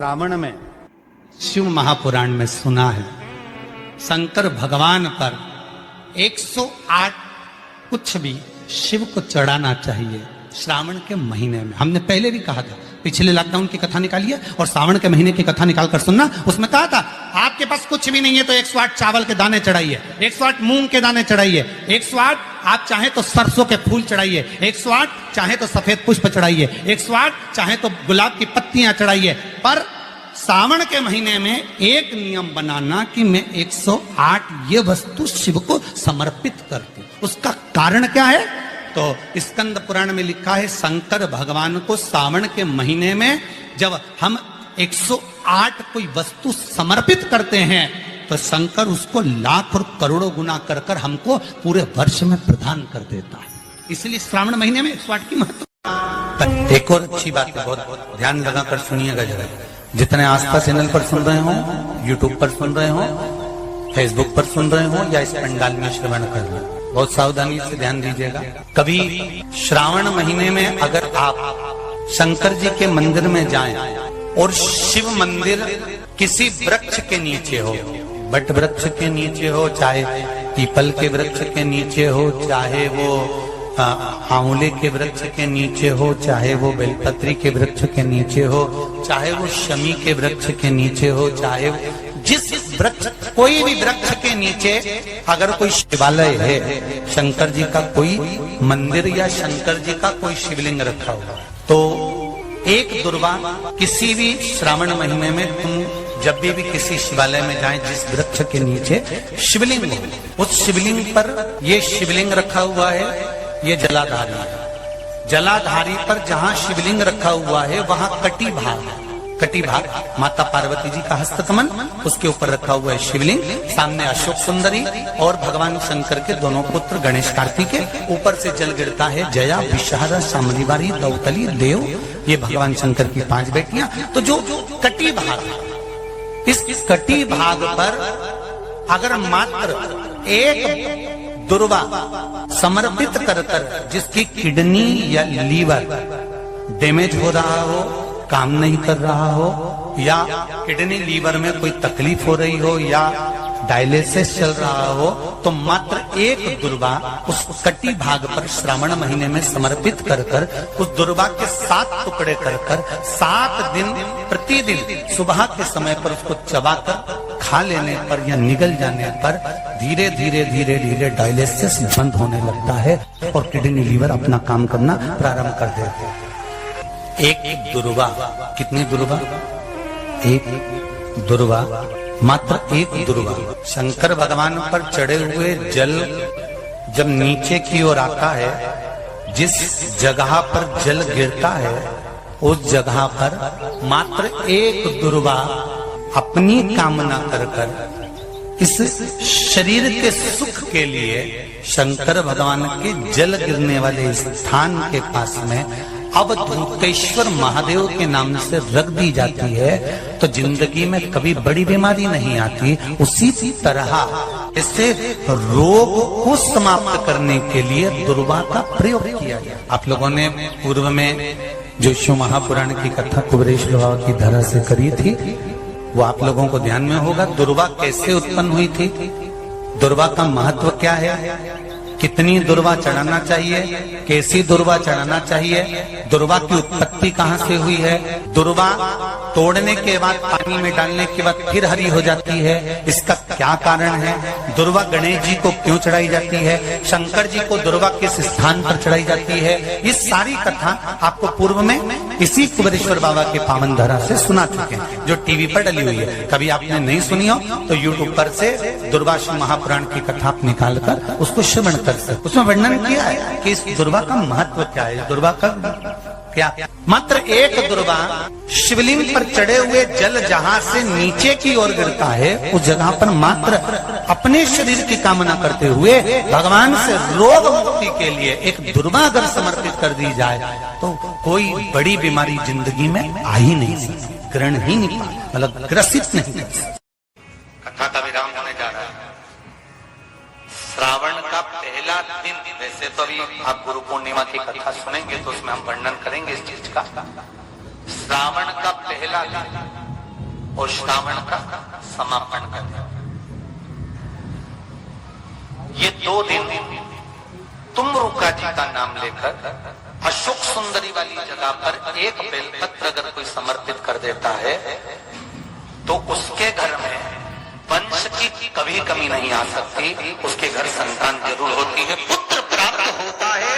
रावण में शिव महापुराण में सुना है शंकर भगवान पर 108 कुछ भी शिव को चढ़ाना चाहिए श्रावण के महीने में। हमने पहले भी कहा था, पिछले लॉकडाउन की कथा निकाली है और श्रावण के महीने की कथा निकाल कर सुनना। उसमें कहा था आपके पास कुछ भी नहीं है तो 108 चावल के दाने चढ़ाइए, 108 मूंग के दाने चढ़ाइए, 108 आप चाहे तो सरसों के फूल चढ़ाइए, 108 चाहे तो सफेद पुष्प चढ़ाइए, 108 चाहे तो गुलाब की पत्तियां चढ़ाइए। पर सावन के महीने में एक नियम बनाना कि मैं 108 ये वस्तु शिव को समर्पित करती हूं। उसका कारण क्या है? तो स्कंद पुराण में लिखा है शंकर भगवान को सावन के महीने में जब हम 108 कोई वस्तु समर्पित करते हैं तो शंकर उसको लाख और करोड़ों गुना कर कर हमको पूरे वर्ष में प्रदान कर देता है। इसलिए श्रावण महीने में 108 की महत्व। एक और अच्छी बात है, बहुत ध्यान लगाकर सुनिएगा जरा। जितने आस्था चैनल पर सुन रहे हो, यूट्यूब पर सुन रहे हो, फेसबुक पर सुन रहे हो या इस पंडाल में श्रवण कर रहे हो, बहुत सावधानी से ध्यान दीजिएगा। कभी श्रावण महीने में अगर आप शंकर जी के मंदिर में जाएं और शिव मंदिर किसी वृक्ष के नीचे हो, बट वृक्ष के नीचे हो, चाहे पीपल के वृक्ष के नीचे हो, चाहे वो आंवले के वृक्ष के नीचे हो, चाहे वो बेलपत्री के वृक्ष के नीचे हो, चाहे वो शमी के वृक्ष के नीचे हो, चाहे जिस वृक्ष कोई भी वृक्ष के नीचे अगर कोई शिवालय है, शंकर जी का कोई मंदिर या शंकर जी का कोई शिवलिंग रखा हुआ, तो एक दुर्वा किसी भी श्रावण महीने में तुम जब भी किसी शिवालय में जाएं, जिस वृक्ष के नीचे शिवलिंग हो, उस शिवलिंग पर ये शिवलिंग रखा हुआ है, ये जलाधारी है। जलाधारी पर जहां शिवलिंग रखा हुआ है वहां कटी भाग है। कटी भाग माता पार्वती जी का हस्तकमल, उसके ऊपर रखा हुआ है शिवलिंग, सामने अशोक सुंदरी और भगवान शंकर के दोनों पुत्र गणेश कार्तिक, ऊपर से जल गिरता है जया विषहारा शामलीवारी दौतली देव, ये भगवान शंकर की 5 बेटियां। तो जो कटी भाग, इस कटी भाग पर अगर मात्र एक दुर्वा समर्पित कर कर जिसकी किडनी या लीवर डैमेज हो रहा हो, काम नहीं कर रहा हो, या किडनी लीवर में कोई तकलीफ हो रही हो, या डायलिसिस चल रहा हो, तो मात्र एक दुर्वा उस कटी भाग पर श्रावण महीने में समर्पित कर कर उस दुर्वा के 7 टुकड़े कर कर 7 दिन प्रतिदिन सुबह के समय पर उसको चबाकर खा लेने पर या निगल जाने पर धीरे धीरे धीरे धीरे डायलिसिस बंद होने लगता है और किडनी लीवर अपना काम करना प्रारंभ कर देते हैं। एक दुर्वा, कितनी दुर्वा? एक दुर्वा, मात्र एक दुर्वा। शंकर भगवान पर चढ़े हुए जल जब नीचे की ओर आता है, जिस जगह पर जल गिरता है उस जगह पर मात्र एक दुर्वा अपनी कामना कर कर इस शरीर के सुख के लिए शंकर भगवान के जल गिरने वाले स्थान के पास में अवधूतेश्वर महादेव के नाम से रख दी जाती है, तो जिंदगी में कभी बड़ी बीमारी नहीं आती। उसी तरह इससे रोग को समाप्त करने के लिए दुर्वा का प्रयोग किया गया। आप लोगों ने पूर्व में जो शिव महापुराण की कथा कुबेरेश बाबा की धरा से करी थी, वो आप लोगों को ध्यान में होगा। दुर्वा कैसे उत्पन्न हुई थी, दुर्वा का महत्व क्या है, कितनी दुर्वा चढ़ाना चाहिए, कैसी दुर्वा चढ़ाना चाहिए, दुर्वा की उत्पत्ति कहां से हुई है, दुर्वा तोड़ने के बाद पानी में डालने के बाद फिर हरी हो जाती है, इसका क्या कारण है, दुर्वा गणेश जी को क्यों चढ़ाई जाती है, शंकर जी को दुर्वा किस स्थान पर चढ़ाई जाती है, ये सारी कथा आपको पूर्व में इसी कुबेरेश्वर बाबा के पावन धरा से सुना चुके हैं, जो टीवी पर डली हुई है। कभी आपने नहीं सुनी हो तो यूट्यूब पर से दुर्वा शिव महापुराण की कथा आप निकाल कर उसको श्रवण कर सकते। उसमें वर्णन किया है कि इस दुर्वा का महत्व क्या है, दुर्वा का क्या। मात्र एक दुर्वा शिवलिंग पर चढ़े हुए जल जहां से नीचे की ओर गिरता है, उस जगह पर मात्र अपने शरीर की कामना करते हुए भगवान से रोग मुक्ति के लिए एक दुर्वा अगर समर्पित कर दी जाए तो कोई बड़ी बीमारी जिंदगी में आ ही नहीं सकती, ग्रहण ही नहीं पाती, मतलब ग्रसित नहीं कर सकती। कथा का विराम होने जा रहा है। श्रावण का पहला दिन, वैसे तो अभी आप गुरु पूर्णिमा की कथा सुनेंगे तो उसमें हम वर्णन करेंगे इस चीज का। श्रावण का पहला दिन और श्रावण का समापन कर दें। ये 2 दिन तुमरुका जी का नाम लेकर अशोक सुंदरी वाली जगह पर एक बेलपत्र अगर कोई समर्पित कर देता है तो उसके घर में वंश की कभी कमी नहीं आ सकती, उसके घर संतान जरूर होती है, पुत्र प्राप्त होता है,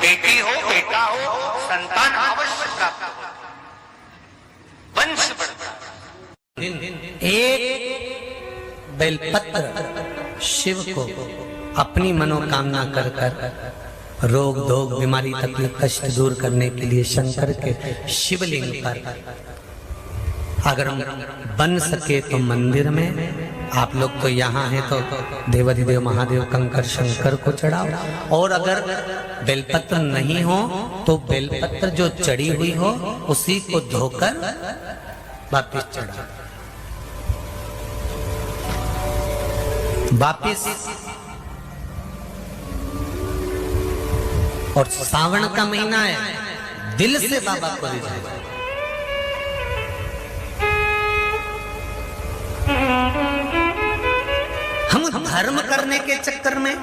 बेटी हो बेटा हो संतान अवश्य प्राप्त होता है, वंश बढ़ता है। एक बेलपत्र शिव को अपनी मनोकामना कर कर रोग धोग बीमारी तकलीफ कष्ट दूर करने के लिए शंकर के शिवलिंग पर अगर बन सके तो मंदिर में, आप लोग तो यहाँ हैं तो देवाधिदेव महादेव कंकर शंकर को चढ़ाओ, और अगर बेलपत्र नहीं हो तो बेलपत्र जो चढ़ी हुई हो उसी को धोकर वापिस चढ़ाओ। वापिस और सावन का महीना है, दिल से बाबा को रिझाओ। हम धर्म करने के चक्कर में,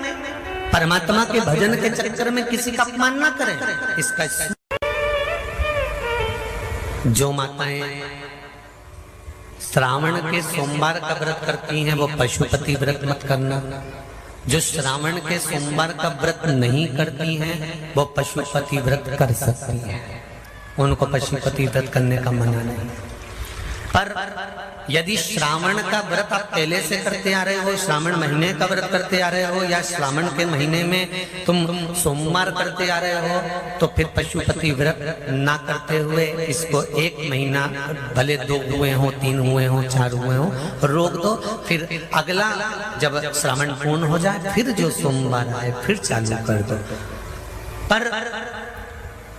परमात्मा के भजन के चक्कर में किसी का अपमान ना करें। इसका जो माताएं श्रावण के सोमवार का व्रत करती हैं वो पशुपति व्रत मत करना। जो श्रावण के सोमवार का व्रत नहीं करती हैं वो पशुपति व्रत कर सकती हैं, उनको पशुपति व्रत करने का मना नहीं। पर यदि श्रावण का व्रत आप पहले से करते आ रहे हो, श्रावण महीने का व्रत करते आ रहे हो, या श्रावण के महीने में तुम सोमवार करते आ रहे हो, तो फिर पशुपति व्रत ना करते हुए इसको 1 महीना, भले 2 हुए हो 3 हुए हो 4 हुए हो, रोक दो। फिर अगला जब श्रावण पूर्ण हो जाए फिर जो सोमवार आए फिर चालू कर दो। पर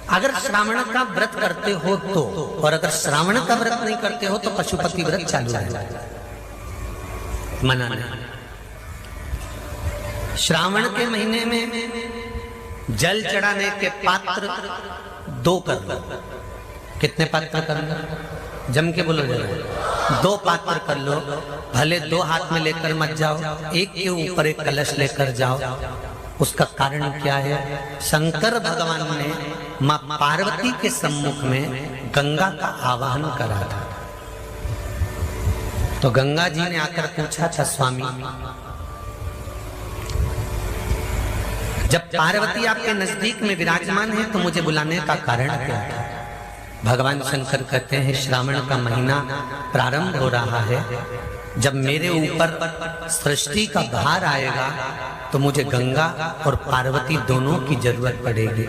अगर श्रावण का व्रत करते हो तो, और अगर श्रावण का व्रत नहीं करते हो तो पशुपति व्रत चालू है, मना नहीं। श्रावण के महीने में जल चढ़ाने के पात्र 2 कर लो। कितने पात्र कर लो? जम के बोलो जरा। 2 पात्र कर लो, भले 2 हाथ में लेकर मत जाओ, एक के ऊपर एक कलश लेकर जाओ। उसका कारण क्या है? शंकर भगवान ने मां पार्वती के सम्मुख में गंगा का आवाहन करा था, तो गंगा जी ने आकर पूछा था, स्वामी जब पार्वती आपके नजदीक में विराजमान है तो मुझे बुलाने का कारण क्या है? भगवान शंकर कहते हैं, श्रावण का महीना प्रारंभ हो रहा है, जब मेरे ऊपर सृष्टि का भार आएगा तो मुझे गंगा और पार्वती दोनों की जरूरत पड़ेगी।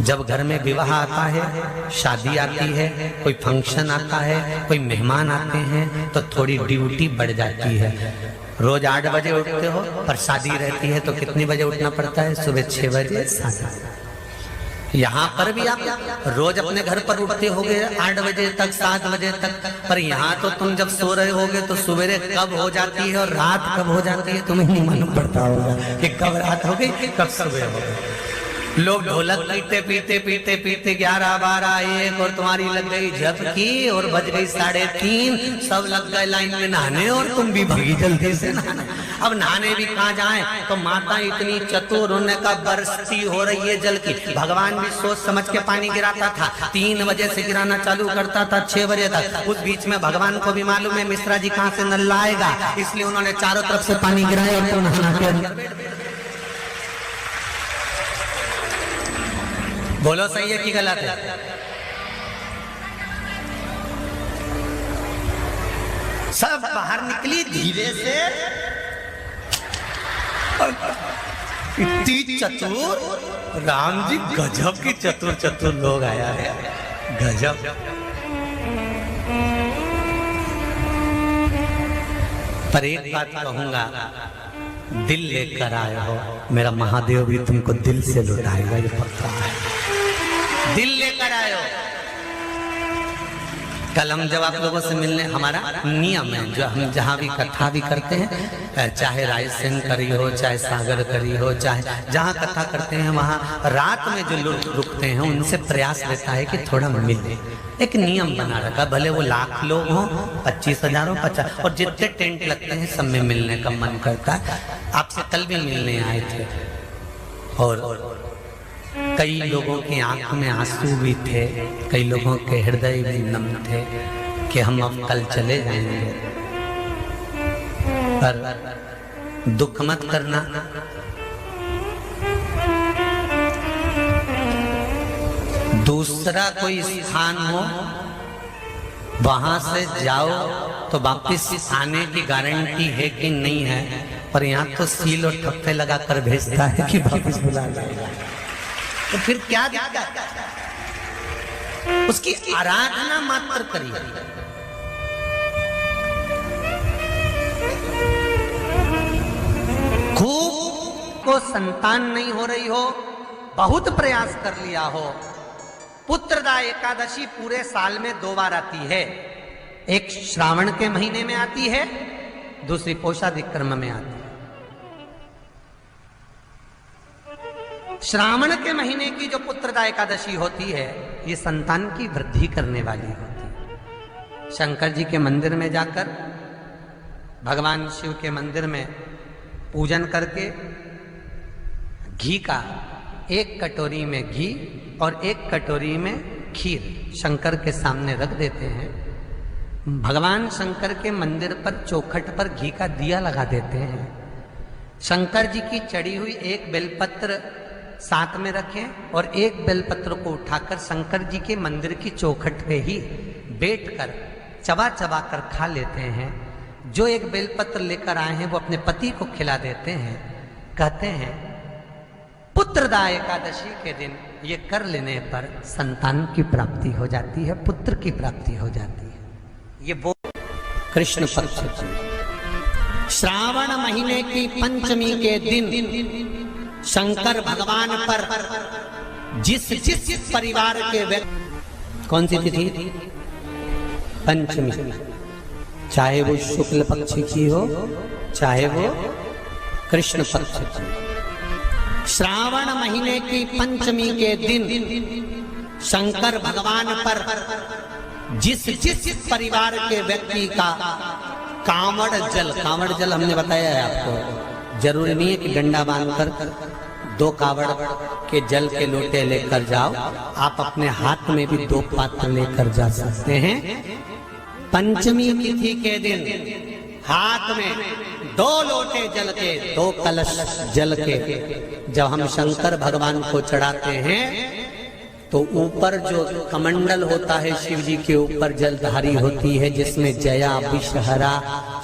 जब घर में विवाह आता है, शादी आती है, कोई फंक्शन आता है, कोई मेहमान आते हैं, तो थोड़ी ड्यूटी बढ़ जाती है। रोज 8 बजे उठते हो, पर शादी रहती है तो कितनी बजे उठना पड़ता है? सुबह 6 बजे 7। यहाँ पर भी आप रोज अपने घर पर उठते होगे 8 बजे तक 7 बजे तक, पर यहाँ तो तुम जब सो रहे होगे तो सवेरे कब हो जाती है और रात कब हो जाती है तुम्हें नहीं मालूम पड़ता होगा कि कब रात हो गई कब सुबह हो गई। लोग ढोलक पीते पीते पीते पीते 11, 12, 1 और तुम्हारी लग गई झपकी और बज गई 3:30, सब लग गए लाइन में नहाने और तुम भी भागी जल्दी से नहाने। अब नहाने भी कहाँ जाएं? तो माता इतनी चतुर, उन्हें का बरसती हो रही है जल की। भगवान भी सोच समझ के पानी गिराता था, 3 बजे से गिराना चालू करता था 6 बजे तक। उस बीच में भगवान को भी मालूम है मिश्रा जी कहाँ से नल लाएगा, इसलिए उन्होंने चारों तरफ से पानी गिराया और तो नहाना के अंदर। बोलो सही है कि गलत है? सब बाहर निकली धीरे से, इतनी चतुर राम जी, गजब की चतुर चतुर लोग आया है, गजब। पर एक बात कहूंगा, दिल लेकर आए हो, मेरा महादेव भी तुमको दिल से लुटाएगा, ये पक्का है। दिल लेकर आए हो, कल हम जब आप लोगों से मिलने, हमारा नियम है जो हम जहाँ भी कथा भी करते हैं, चाहे रायसेन करी हो, चाहे सागर करी हो, चाहे जहाँ कथा करते हैं वहाँ रात में जो लोग रुकते हैं उनसे प्रयास रहता है कि थोड़ा मिले। एक नियम बना रखा, भले वो लाख लोग हों, 25,000 हो, 50, और जितने टेंट लगते हैं सब में मिलने का मन करता है। आपसे कल भी मिलने आए थे और कई लोगों की आंख में आंसू भी थे, कई लोगों के हृदय भी नम थे कि हम अब कल चले जाएंगे, पर दुख मत करना। दूसरा कोई स्थान हो वहां से जाओ तो वापिस आने की गारंटी है कि नहीं है, पर यहाँ तो सील और ठप्पे लगा कर भेजता है कि वापिस बुला जाएगा। तो फिर क्या दिक्कत? उसकी आराधना मात्र करिए। खूब को संतान नहीं हो रही हो, बहुत प्रयास कर लिया हो, पुत्रदा एकादशी पूरे साल में 2 बार आती है। एक श्रावण के महीने में आती है, दूसरी पोषाधिक क्रम में आती है। श्रावण के महीने की जो पुत्रदा एकादशी होती है, ये संतान की वृद्धि करने वाली होती है। शंकर जी के मंदिर में जाकर, भगवान शिव के मंदिर में पूजन करके घी का 1 कटोरी में घी और 1 कटोरी में खीर शंकर के सामने रख देते हैं। भगवान शंकर के मंदिर पर चौखट पर घी का दिया लगा देते हैं। शंकर जी की चढ़ी हुई 1 बेलपत्र साथ में रखें और 1 बेलपत्र को उठाकर शंकर जी के मंदिर की चौखट पे ही बैठकर चबा चबा कर खा लेते हैं। जो 1 बेलपत्र लेकर आए हैं वो अपने पति को खिला देते हैं। कहते हैं पुत्रदा एकादशी के दिन ये कर लेने पर संतान की प्राप्ति हो जाती है, पुत्र की प्राप्ति हो जाती है। ये वो कृष्ण पक्ष श्रावण महीने की पंचमी के दिन शंकर भगवान पर जिस जिस परिवार के व्यक्ति, कौन सी तिथि? पंचमी, चाहे वो शुक्ल पक्ष की हो चाहे वो कृष्ण पक्ष की। श्रावण महीने की पंचमी के दिन शंकर भगवान पर जिस जिस परिवार के व्यक्ति का कांवड़ जल हमने बताया है आपको, जरूरी नहीं है कि डंडा बांधकर 2 कावड़ के जल के लोटे लेकर जाओ, आप अपने हाथ में भी 2 पात्र लेकर जा सकते हैं। पंचमी तिथि के दिन हाथ में 2 लोटे जल के, 2 कलश जल के जब हम शंकर भगवान को चढ़ाते हैं तो ऊपर जो कमंडल होता है शिव जी के ऊपर जलधारी होती है, जिसमें जया, विषहरा,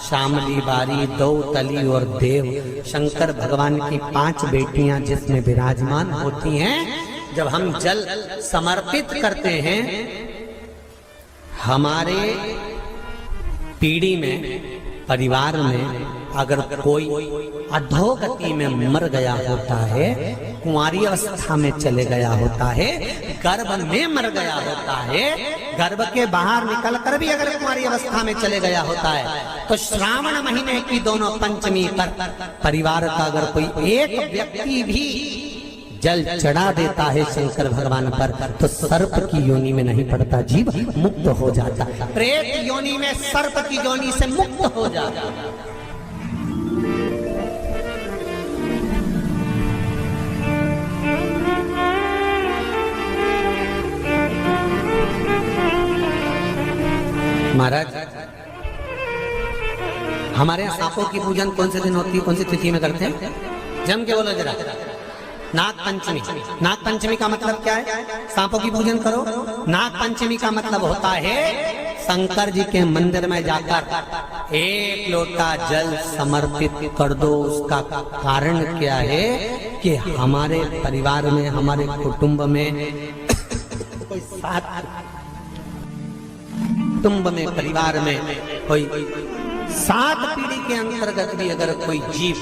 शामली बारी, दौतली और देव, शंकर भगवान की 5 बेटियां जिसमें विराजमान होती हैं। जब हम जल समर्पित करते हैं, हमारे पीढ़ी में, परिवार में अगर कोई अधोगति में मर गया होता है, कुंवारी अवस्था में चले गया होता है, गर्भ में मर गया होता है, गर्भ के बाहर निकल कर भी अगर कुंवारी अवस्था में चले गया होता है, तो श्रावण महीने की दोनों पंचमी पर परिवार का अगर कोई एक व्यक्ति भी जल चढ़ा देता है शंकर भगवान पर, तो सर्प की योनि में नहीं पड़ता, जीव मुक्त हो जाता, प्रेत योनि में सर्प की योनि से मुक्त हो जाता। महाराज, हमारे यहाँ सांपों की पूजन कौन से दिन होती है, कौन सी तिथि में करते हैं? जम के बोलो जरा। नाग पंचमी। नाग पंचमी का मतलब क्या है? सांपों की पूजन करो। नाग पंचमी का मतलब होता है शंकर जी के मंदिर में जाकर 1 लोटा जल समर्पित कर दो। उसका कारण क्या है कि हमारे परिवार में, हमारे कुटुंब में कोई कुटुंब में, परिवार में कोई 7 पीढ़ी के अंतर्गत भी अगर कोई जीव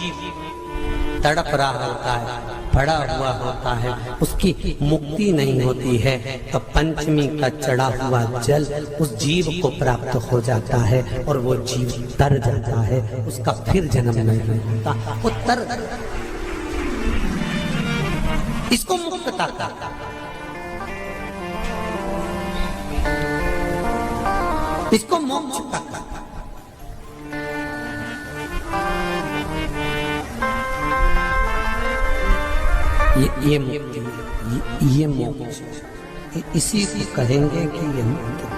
तड़प रहा होता है पड़ा हुआ होता है, उसकी मुक्ति नहीं होती है, तो पंचमी का चढ़ा हुआ जल उस जीव को प्राप्त हो जाता है और वो जीव तर जाता है, उसका फिर जन्म नहीं होता, वो तर, इसको मुक्तता कहता है, इसको मोक्ष कहता है। ये मुक्ति, ये मोक्ष, इसी को कहेंगे कि ये मुक्ति।